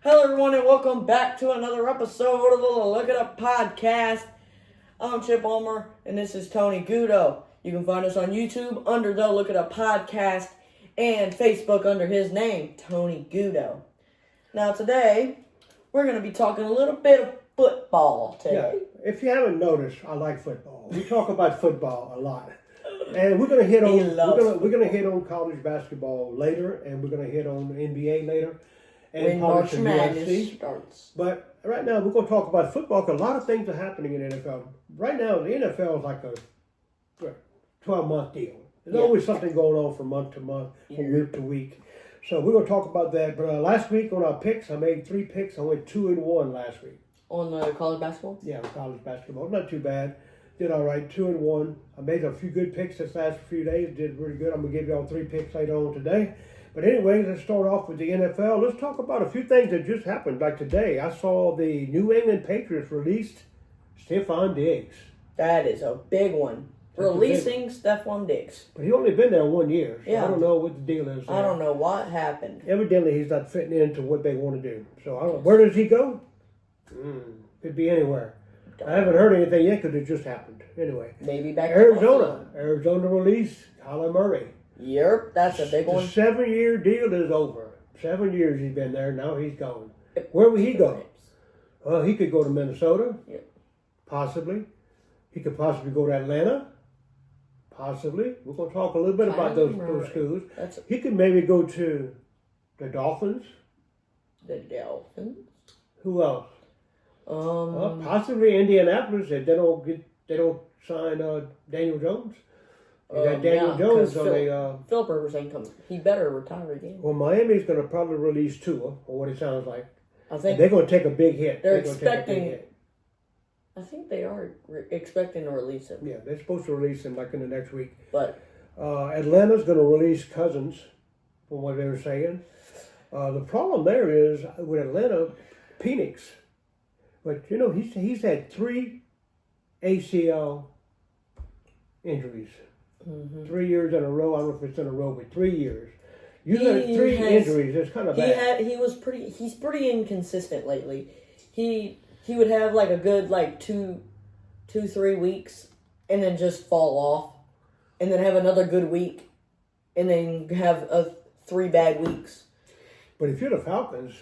Hello, everyone, and welcome back to another episode of the Look It Up podcast. I'm Chip Ulmer, and this is Tony Gudo. You can find us on YouTube under the Look It Up podcast and Facebook under his name, Tony Gudo. Now, today, we're going to be talking a little bit of football today. Yeah, if you haven't noticed, I like football. We talk about football a lot. And we're going to hit on we're going to hit on college basketball later, and we're going to hit on the NBA later. And When March Madness starts. But right now, we're going to talk about football because a lot of things are happening in the NFL. Right now, the NFL is like a 12-month deal. There's always something going on from month to month, from week to week. So we're going to talk about that. But last week on our picks, I made 3 picks. I went 2-1 last week. On college basketball? Yeah, college basketball. Not too bad. Did all right, 2-1. I made a few good picks this last few days. Did really good. I'm going to give you all 3 picks later on today. But anyway, let's start off with the NFL. Let's talk about a few things that just happened. Like today, I saw the New England Patriots released Stefon Diggs. That is a big one. Releasing Stefon Diggs. But he only been there 1 year, so Yeah. I don't know what the deal is there. I don't know what happened. Evidently, he's not fitting into what they want to do. So I don't know. Where does he go? Could be anywhere. I haven't heard anything yet because it just happened. Anyway. Maybe back Arizona. Arizona released Kyler Murray. Yep, that's a big one. The 7-year deal is over. 7 years he's been there. Now he's gone. Where would he go? Well, he could go to Minnesota. Yep. Possibly. He could possibly go to Atlanta. Possibly. We're going to talk a little bit about those schools. He could maybe go to the Dolphins. The Dolphins. Who else? Possibly Indianapolis if they don't sign Daniel Jones. They got Daniel Jones on Philip Rivers ain't coming. He better retire again. Well, Miami's going to probably release Tua, or what it sounds like. I think they're going to take a big hit. They're expecting. I think they are expecting to release him. Yeah, they're supposed to release him like in the next week. But Atlanta's going to release Cousins, from what they were saying. The problem there is with Atlanta, Penix. But you know he's had 3 ACL injuries. 3 years in a row. I don't know if it's in a row, but 3 years. You got 3 injuries. It's kind of bad. He's pretty inconsistent lately. He would have like a good 2-3 weeks and then just fall off, and then have another good week, and then have 3 bad weeks. But if you're the Falcons,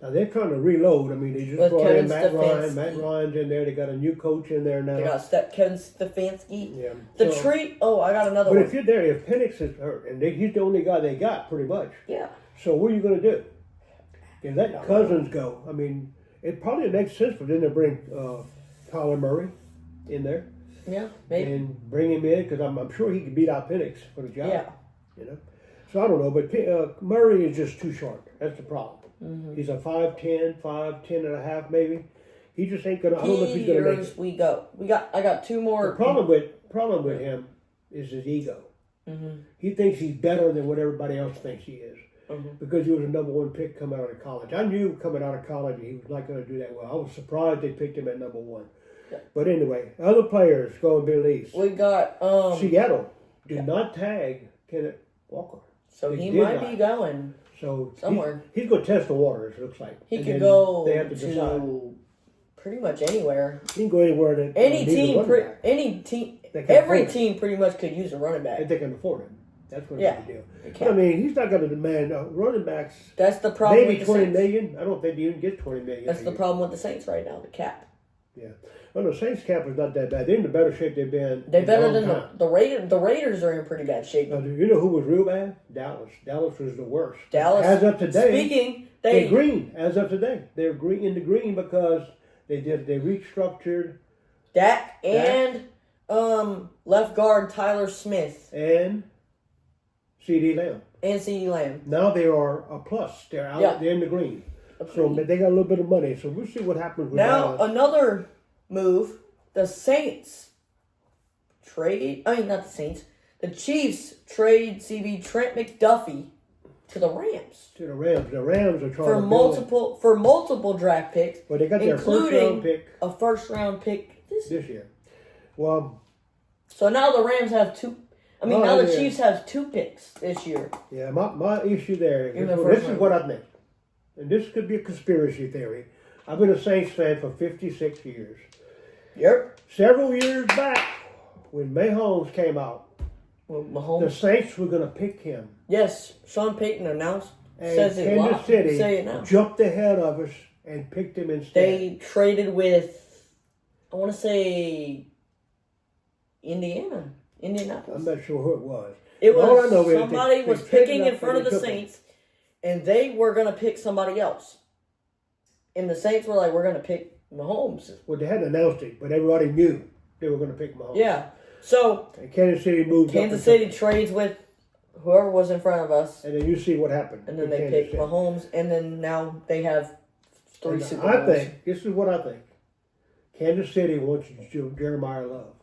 now they're trying to reload. I mean, they just brought in Matt Ryan. Matt Ryan's in there. They got a new coach in there now. They got Kevin Stefanski. Yeah. I got another one. But if you're there, if Penix is hurt, and he's the only guy they got, pretty much. Yeah. So what are you going to do? You let Cousins go. I mean, it probably makes sense for them to bring Kyler Murray in there. Yeah, maybe. And bring him in because I'm sure he could beat out Penix for the job. Yeah. You know. So I don't know, but Murray is just too short. That's the problem. He's a 5'10", 5'10 and a half maybe. He just ain't gonna. I don't know if he's gonna make it. We go. I got 2 more. The problem with him is his ego. He thinks he's better than what everybody else thinks he is. Because he was a number 1 pick coming out of college. I knew coming out of college he was not going to do that well. I was surprised they picked him at number 1. Yeah. But anyway, other players going to be released. We got Seattle did not tag Kenneth Walker. So he might be going. So somewhere. He's going to test the waters, it looks like. He could go they have to decide. Pretty much anywhere. He can go anywhere. Every team pretty much could use a running back. If they can afford him. That's what it's the deal. I mean, he's not going to demand running backs. That's the problem. Maybe $20 million. I don't think they even get $20 million. That's the problem with the Saints right now, the cap. Yeah. Well, the Saints cap is not that bad. They're in the better shape they've been. They're better than the Raiders. The Raiders are in pretty bad shape. You know who was real bad? Dallas. Dallas was the worst. Dallas. As of today. They're green. As of today, they're green in the green because they restructured. Dak and left guard Tyler Smith and CeeDee Lamb. Now they are a plus. They're out. Yeah. They're in the green. So they got a little bit of money. So we'll see what happens with now. Dallas. Another move. The Saints trade. I mean, not the Saints. The Chiefs trade CB Trent McDuffie to the Rams. The Rams are trying for multiple draft picks. Well, they got their first round pick this year. Well, so now the Rams have 2. I mean, now the Chiefs have 2 picks this year. Yeah, my issue there is this is what I think. and this could be a conspiracy theory. I've been a Saints fan for 56 years. Yep. Several years back, when Mahomes came out, Well, the Mahomes. Saints were going to pick him. Yes, Sean Payton announced. And Says it Kansas live. City Say it now. jumped ahead of us and picked him instead. They traded with, I want to say, Indianapolis. I'm not sure who it was. It All I was know is somebody they was traded picking up in front of and the they took him. Saints, and they were going to pick somebody else. And the Saints were like, we're going to pick Mahomes. Well, they hadn't announced it, but everybody knew they were going to pick Mahomes. Yeah. So, And Kansas City moved up Kansas and City trades with whoever was in front of us, and then you see what happened. and then with they Kansas picked City. Mahomes, and then now they have 3 And Super Bowls. I think, this is what I think. Kansas City wants Jeremiah Love.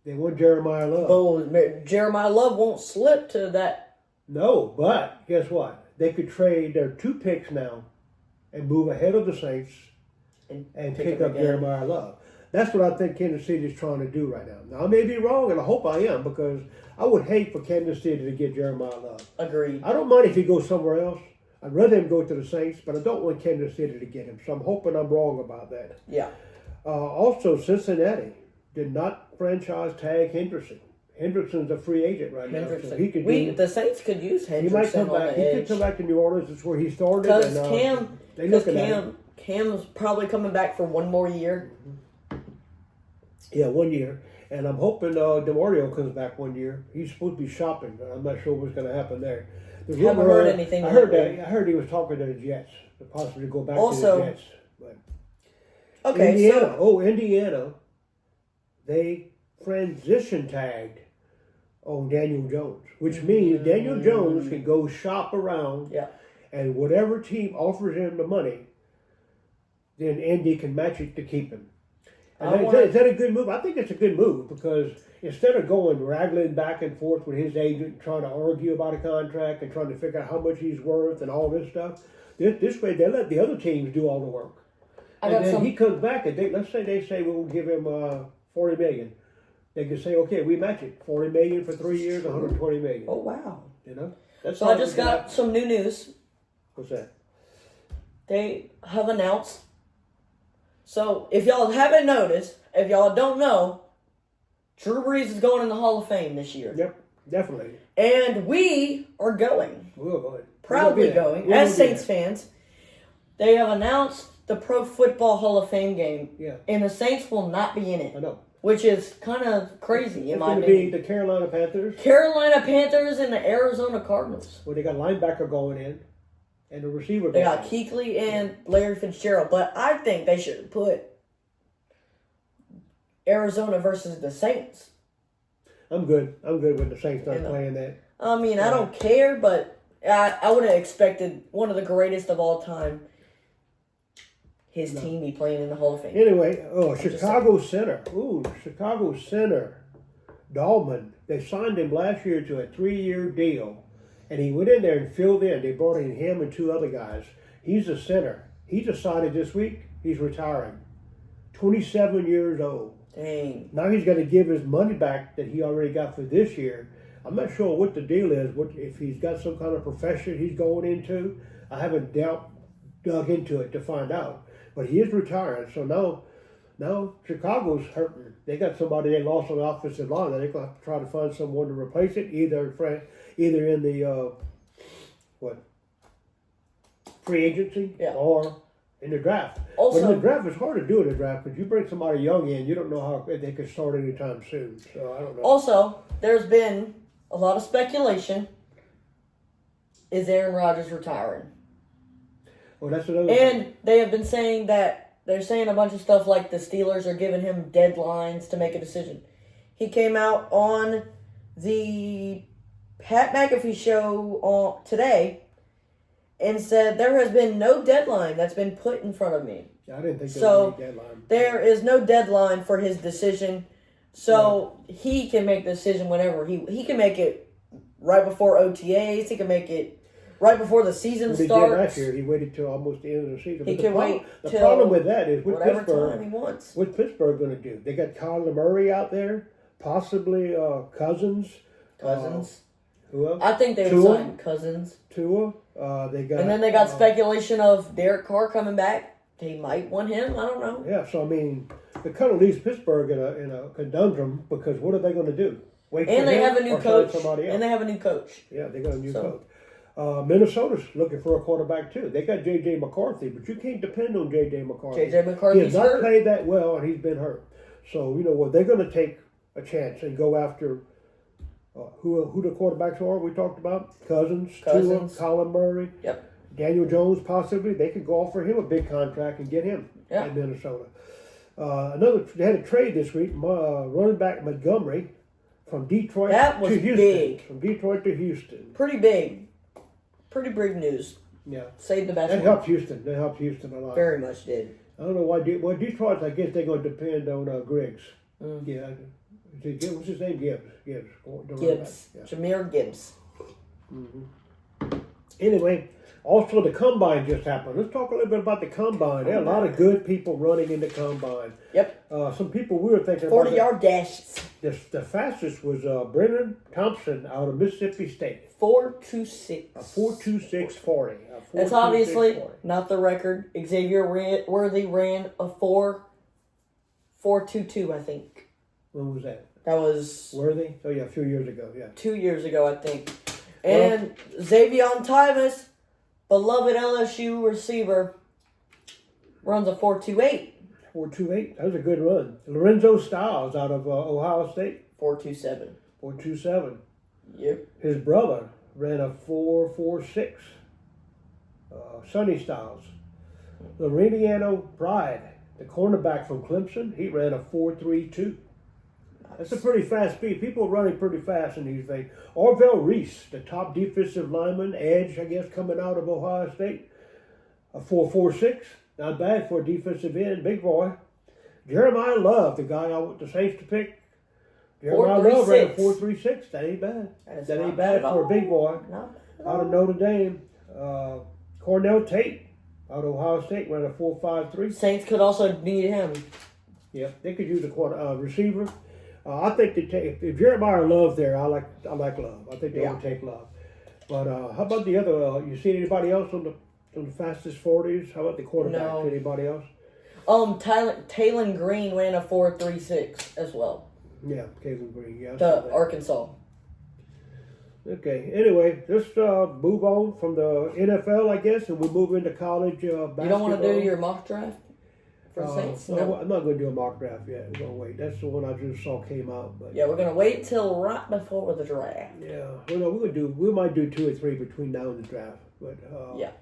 They want Jeremiah Love. Oh, Jeremiah Love won't slip to that. No, but guess what? They could trade their 2 picks now and move ahead of the Saints and pick him up again. Jeremiah Love. That's what I think Kansas City is trying to do right now. Now, I may be wrong, and I hope I am, because I would hate for Kansas City to get Jeremiah Love. Agreed. I don't mind if he goes somewhere else. I'd rather him go to the Saints, but I don't want Kansas City to get him. So I'm hoping I'm wrong about that. Yeah. Also, Cincinnati did not franchise tag Henderson. Henderson's a free agent right now, so he could The Saints could use he might Henderson come on back. the He could edge. come back to New Orleans. That's where he started. Because and, they looking at him. Cam's probably coming back for one more year. Yeah, 1 year. And I'm hoping DeMario comes back 1 year. He's supposed to be shopping, but I'm not sure what's going to happen there. The Haven't rumor, heard anything I on heard that. that. I heard he was talking to the Jets to possibly go back Also- to the Jets. But Okay, Indiana. so Indiana. They transition tagged on Daniel Jones, which means Daniel Jones can go shop around, yeah, and whatever team offers him the money, then Indy can match it to keep him. And is that a good move? I think it's a good move because instead of going wrangling back and forth with his agent, trying to argue about a contract and trying to figure out how much he's worth and all this stuff, this way they let the other teams do all the work. And then he comes back and let's say they say we'll give him $40 million. They can say, okay, we match it, $40 million for 3 years, $120 million. oh wow. You know, that's So all I just got some new news. What's that? They have announced. So if y'all haven't noticed, if y'all don't know, Drew Brees is going in the Hall of Fame this year. Yep, definitely. And we are going. We'll go ahead. Proudly going. We'll As do Saints that. fans, they have announced the Pro Football Hall of Fame game. Yeah. And the Saints will not be in I it. know. Which is kind of crazy in It's my going to be opinion. the Carolina Panthers. Carolina Panthers and the Arizona Cardinals. Well, they got linebacker going in and the receiver They going got in. Kuechly and Larry Fitzgerald. But I think they should put Arizona versus the Saints. I'm good. I'm good with the Saints not You know. playing that. I mean, I don't care, but I would have expected one of the greatest of all time, his team be playing in the Hall of Fame. Anyway, Chicago center. Ooh, Chicago center. Dahlman. They signed him last year to a 3-year deal. And he went in there and filled in. They brought in him and 2 other guys. He's a center. He decided this week he's retiring. 27 years old. Dang. Now he's going to give his money back that he already got for this year. I'm not sure what the deal is. What if he's got some kind of profession he's going into? I haven't dug into it to find out. But he is retiring, so now Chicago's hurting. They got somebody they lost on the offensive line. They're going to have to try to find someone to replace it, either in the free agency or in the draft. Also- but in the draft, it's hard to do in the draft because you bring somebody young in, you don't know how they could start anytime soon. So I don't know. Also, there's been a lot of speculation. Is Aaron Rodgers retiring? Well, that's another thing. And they have been saying that they're saying a bunch of stuff like the Steelers are giving him deadlines to make a decision. He came out on the Pat McAfee show today and said there has been no deadline that's been put in front of me. I didn't think there So, was any deadline. There is no deadline for his decision. So he can make the decision whenever. He can make it right before OTAs. He can make it right before the season What he did starts. last year, he waited till almost the end of the season. He But can wait The till problem with that is with whatever Pittsburgh, time he wants. what's Pittsburgh going to do? They got Kyler Murray out there, possibly Cousins. Cousins. Who else? I think they would Tua? sign Cousins. Tua. They got, and then they got speculation of Derek Carr coming back. They might want him. I don't know. Yeah, so I mean, it kind of leaves Pittsburgh in a conundrum because what are they going to do? Wait And for they him have a new or sign coach. somebody else? And they have a new coach. Yeah, they got a new coach. Minnesota's looking for a quarterback too. They got J.J. McCarthy, but you can't depend on J.J. McCarthy. J.J. He McCarthy's has not hurt. played that well, and he's been hurt. So you know what? They're going to take a chance and go after who the quarterbacks are. We talked about Cousins. Tua, Colin Murray. Yep. Daniel Jones, possibly. They could go offer him a big contract and get him Yeah. in Minnesota. They had a trade this week. Running back Montgomery from Detroit That was to Houston. big. From Detroit to Houston. Pretty big. Pretty big news. Yeah. Saved the best That one. helped Houston. That helped Houston a lot. Very much did. I don't know why. Detroit, I guess they're going to depend on Griggs. Mm. Yeah. What's his name? Gibbs. Gibbs. Yeah. Jameer Gibbs. Anyway, also the combine just happened. Let's talk a little bit about the combine. There are a lot of good people running in the combine. Yep. Some people we were thinking 40-yard dashes. The fastest was Brennan Thompson out of Mississippi State. 4.26. A 4.26.40. That's obviously not the record. Xavier Worthy ran a 4.22, I think. When was that? That was Worthy? Oh yeah, a few years ago. Yeah. 2 years ago, I think. And Xavion Tyvus, beloved LSU receiver, runs a 4.28. 4.28. That was a good run. Lorenzo Styles out of Ohio State. 4.27. 4.27. Yep. His brother ran a 4.46. Sonny Styles. Loreniano Pride, the cornerback from Clemson, he ran a 4.32. That's a pretty fast speed. People are running pretty fast in these things. Orville Reese, the top defensive lineman, edge, I guess, coming out of Ohio State, a 4.46. Not bad for a defensive end, big boy. Jeremiah Love, the guy I want the Saints to pick. Jeremiah Love ran a 4.36. That ain't bad. That ain't bad for a big boy. Out of Notre Dame. Cornell Tate out of Ohio State ran a 4.53. Saints could also need him. Yeah, they could use a receiver. I think they take if Jeremiah Love there. I like Love. I think they would take Love. But how about the other? You see anybody else on the fastest 40s? How about the quarterbacks? No. Anybody else? Taylon Green ran a 4.36 as well. Yeah, Kevin Green. Yeah, The Arkansas. Okay. Anyway, let's move on from the NFL, I guess, and we'll move into college basketball. You don't want to do your mock draft for the Saints? No, I'm not going to do a mock draft yet. We're going to wait. That's the one I just saw came out. But Yeah, we're going to wait till right before the draft. yeah, well, no, we might do 2 or 3 between now and the draft. But Yeah.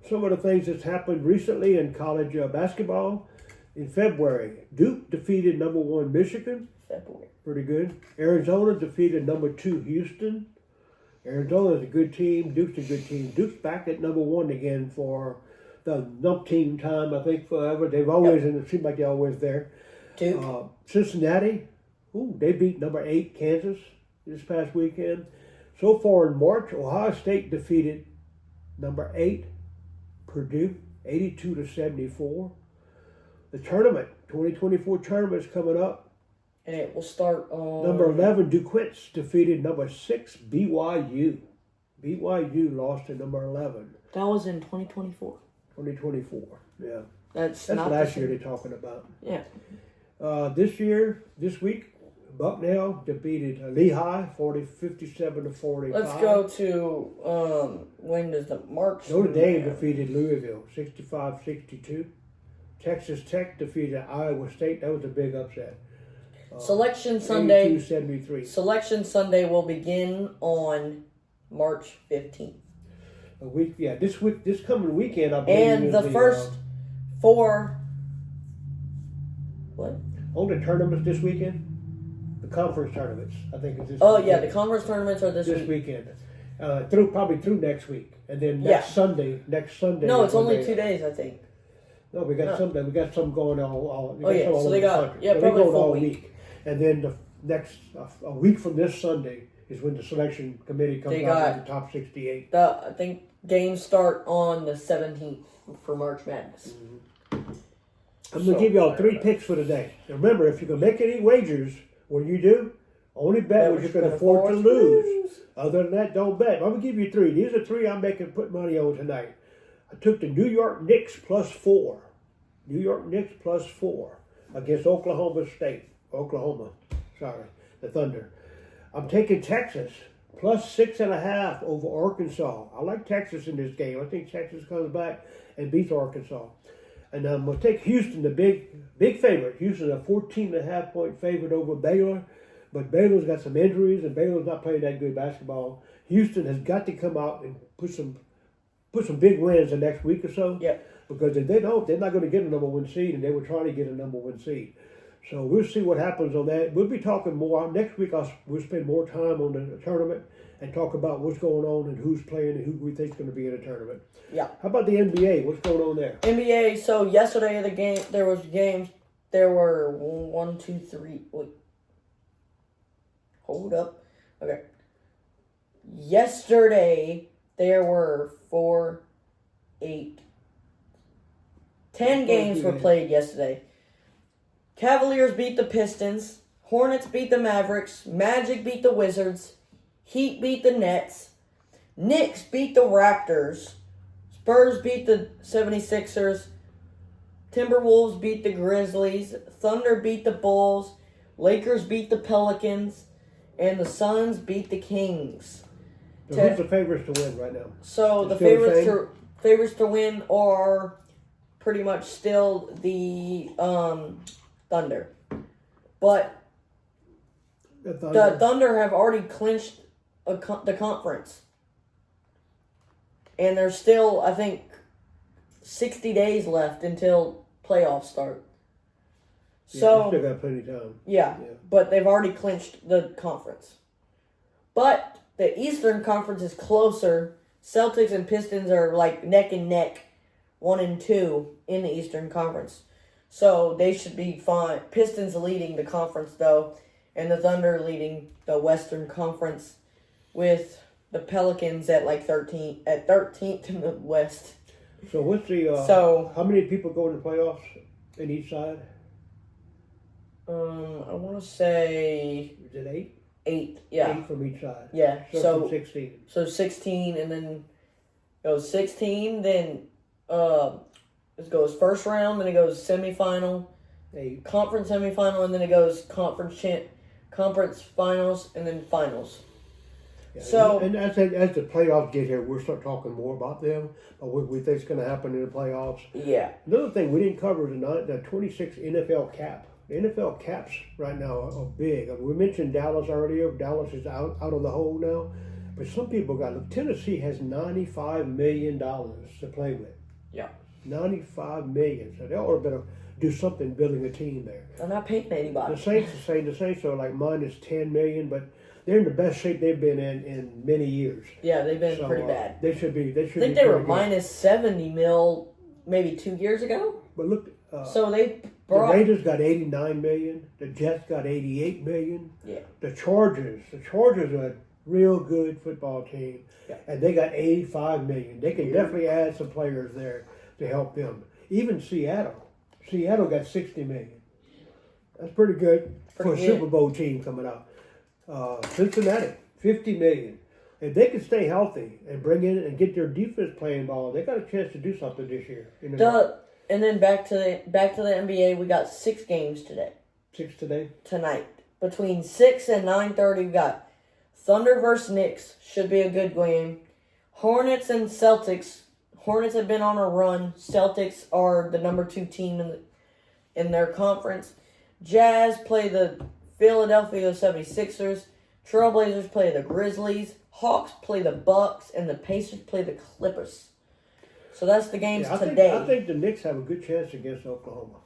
some of the things that's happened recently in college basketball. In February, Duke defeated number 1 Michigan. February. Pretty good. Arizona defeated number 2 Houston. Arizona's a good team. Duke's a good team. Duke's back at number 1 again for the umpteenth time, I think, forever. They've always, and it seems like they're always there. Duke. Cincinnati, they beat number 8 Kansas this past weekend. So far in March, Ohio State defeated number 8 Purdue, 82-74. The tournament, 2024 tournament is coming up. And it will start on... Number 11, DeQuince defeated number 6, BYU. BYU lost to number 11. That was in 2024. 2024, yeah. That's That's not last year they're talking about. Yeah. This week, Bucknell defeated Lehigh, 57-45. Let's go to, when does the March... Notre Dame defeated Louisville, 65-62. Texas Tech defeated Iowa State. That was a big upset. Selection Sunday. 82-73. Selection Sunday will begin on March 15th. This coming weekend, I believe. And the first 4... What? All the tournaments this weekend? The conference tournaments, I think it's this Oh, weekend. yeah, the conference tournaments are this week. weekend. Probably through next week. And then next Sunday. No, it's only 2 days, I think. No, we got some going on. So they got, they probably go full all week. And then the next, a week from this Sunday is when the selection committee comes out with the top 68. I think games start on the 17th for March Madness. I'm going to give y'all 3 picks for today. And remember, if you can make any wagers, when you do, Only bet what you can afford to lose. Other than that, don't bet. I'm going to give you three. These are three I'm put money on tonight. I took the New York Knicks +4. New York Knicks +4 against Oklahoma, the Thunder. I'm taking Texas +6.5 over Arkansas. I like Texas in this game. I think Texas comes back and beats Arkansas. And I'm going to take Houston, the big favorite. Houston, a 14.5 point favorite over Baylor. But Baylor's got some injuries, and Baylor's not playing that good basketball. Houston has got to come out and put some big wins the next week or so. Yeah. Because if they don't, they're not going to get a number one seed, and they were trying to get a number one seed. So we'll see what happens on that. We'll be talking more. Next week, we'll spend more time on the tournament and talk about what's going on and who's playing and who we think is going to be in the tournament. Yeah. How about the NBA? What's going on there? NBA, so yesterday there was games. There were 1, 2, 3. Wait. Hold up. Okay. Yesterday, there were 4, 8, 10 games were played yesterday. Cavaliers beat the Pistons. Hornets beat the Mavericks. Magic beat the Wizards. Heat beat the Nets. Knicks beat the Raptors. Spurs beat the 76ers. Timberwolves beat the Grizzlies. Thunder beat the Bulls. Lakers beat the Pelicans. And the Suns beat the Kings. So who's the favorites to win right now? So the favorites to win are pretty much still the Thunder. But the Thunder have already clinched the conference. And there's still, I think, 60 days left until playoffs start. Yeah, So still got plenty of time. Yeah, but they've already clinched the conference. But the Eastern Conference is closer. Celtics and Pistons are like neck and neck, 1 and 2 in the Eastern Conference. So they should be fine. Pistons leading the conference though, and the Thunder leading the Western Conference with the Pelicans at 13th in the West. So what's the how many people go in the playoffs in each side? I want to say... Is it 8? 8, yeah. 8 from each side. Yeah, so 16. So 16, and then it goes 16, then it goes first round, then it goes semifinal, 8. conference semifinal, and then it goes conference finals, and then finals. Yeah. So and as the playoffs get here, we'll start talking more about them, about what we think is going to happen in the playoffs. Yeah. Another thing we didn't cover tonight, the 26 NFL cap. The NFL caps right now are big. I mean, we mentioned Dallas earlier. Dallas is out of the hole now. But some people look, Tennessee has $95 million to play with. Yeah. $95 million. So they ought to better do something building a team there. They're not paying anybody. The Saints are like minus $10 million, but they're in the best shape they've been in many years. Yeah, they've been pretty bad. They should be. I think they were minus 70 mil maybe 2 years ago. But look, so they the Raiders got $89 million. The Jets got $88 million. Yeah. The Chargers are a real good football team, and they got $85 million. They can definitely add some players there to help them. Even Seattle got $60 million. That's pretty good for a Super Bowl team coming out. Cincinnati, $50 million. If they can stay healthy and bring in and get their defense playing ball, they got a chance to do something this year. And then back to the NBA, we got 6 games today. 6 today? Tonight. Between 6 and 9:30, we got Thunder versus Knicks. Should be a good game. Hornets and Celtics. Hornets have been on a run. Celtics are the number 2 team in their conference. Jazz play the Philadelphia 76ers. Trailblazers play the Grizzlies. Hawks play the Bucks. And the Pacers play the Clippers. So that's the games today. I think the Knicks have a good chance against Oklahoma.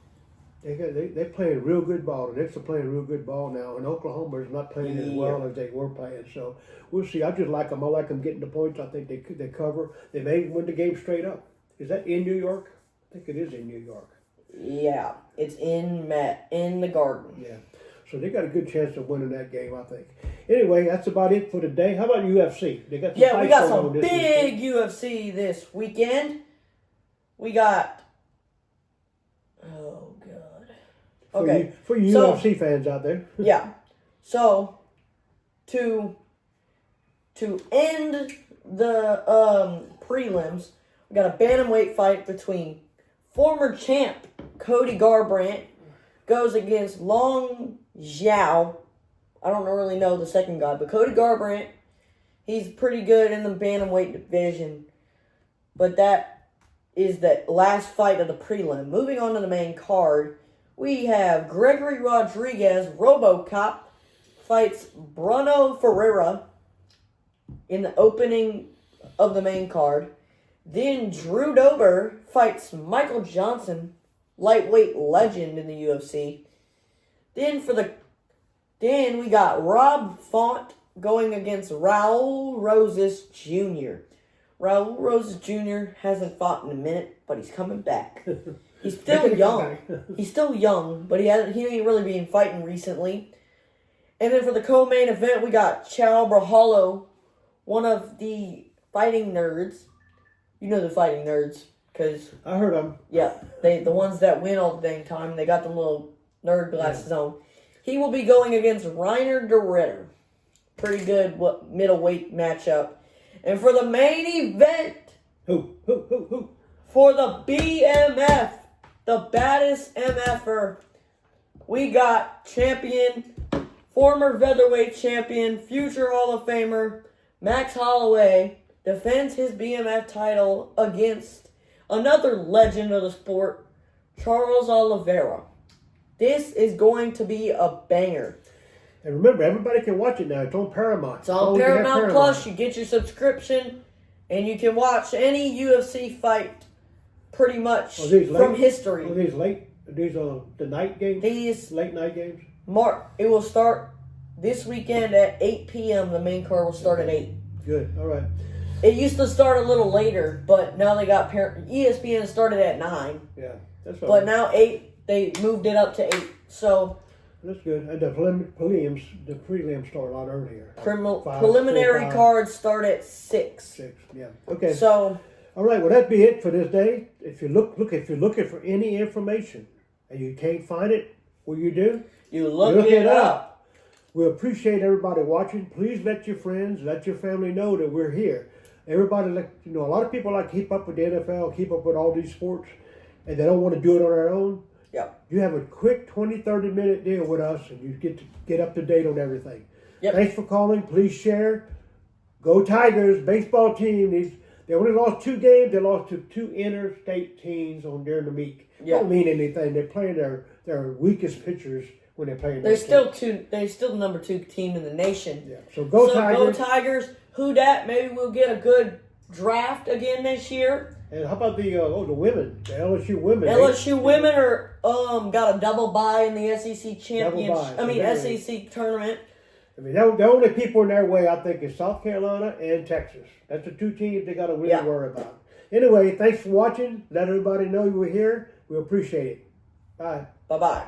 They're playing real good ball. The Knicks are playing real good ball now, and Oklahoma is not playing as well as they were playing. So we'll see. I just like them. I like them getting the points. I think they cover. They may win the game straight up. Is that in New York? I think it is in New York. Yeah, it's in the Garden. Yeah. So they got a good chance of winning that game, I think. Anyway, that's about it for today. How about UFC? They got we got some big UFC this weekend. We got... Oh, God. For you UFC fans out there. Yeah. So, to end the prelims, we got a bantamweight fight between former champ Cody Garbrandt goes against Long Zhao. I don't really know the second guy, but Cody Garbrandt, he's pretty good in the bantamweight division. But that is the last fight of the prelim. Moving on to the main card, we have Gregory Rodriguez, RoboCop, fights Bruno Ferreira in the opening of the main card. Then Drew Dober fights Michael Johnson, lightweight legend in the UFC. Then we got Rob Font going against Raul Rosas Jr. Raul Rosas Jr. hasn't fought in a minute, but he's coming back. He's still young. He's still young, but he ain't really been fighting recently. And then for the co-main event, we got Chao Brahalo, one of the fighting nerds. You know the fighting nerds, because I heard them. Yeah, the ones that win all the dang time. They got them little nerd glasses on. He will be going against Reiner de Ritter. Pretty good middleweight matchup. And for the main event, Who? for the BMF, the baddest MFer, we got former featherweight champion, future Hall of Famer, Max Holloway, defends his BMF title against another legend of the sport, Charles Oliveira. This is going to be a banger. And remember, everybody can watch it now. It's on Paramount. It's on Paramount Plus. You get your subscription, and you can watch any UFC fight pretty much from history. Are these late? Are these the night games? These late night games? It will start this weekend at 8 p.m. The main card will start at 8. Good. All right. It used to start a little later, but now they got ESPN started at 9. Yeah, that's right. But now 8. They moved it up to 8. So that's good. And the prelims start a lot earlier. Preliminary cards start at 6. 6. Yeah. Okay. So all right. Well, that'd be it for this day. If you're looking for any information and you can't find it, what you do? You look it up. We appreciate everybody watching. Please let your friends, let your family know that we're here. Everybody, a lot of people like to keep up with the NFL, keep up with all these sports, and they don't want to do it on their own. Yep. You have a quick 20, 30-minute deal with us, and you get up to date on everything. Yep. Thanks for calling. Please share. Go Tigers, baseball team. They only lost 2 games. They lost to 2 interstate teams during the week. Yep. Don't mean anything. They're playing their weakest pitchers when they're playing. They're still the number 2 team in the nation. Yeah. So Tigers. Go Tigers. Who dat? Maybe we'll get a good draft again this year. And how about the women? The LSU women. LSU women are got a double bye in the SEC championship. SEC tournament. I mean, the only people in their way, I think, is South Carolina and Texas. That's the 2 teams they got to really worry about. Anyway, thanks for watching. Let everybody know you were here. We appreciate it. Bye. Bye-bye.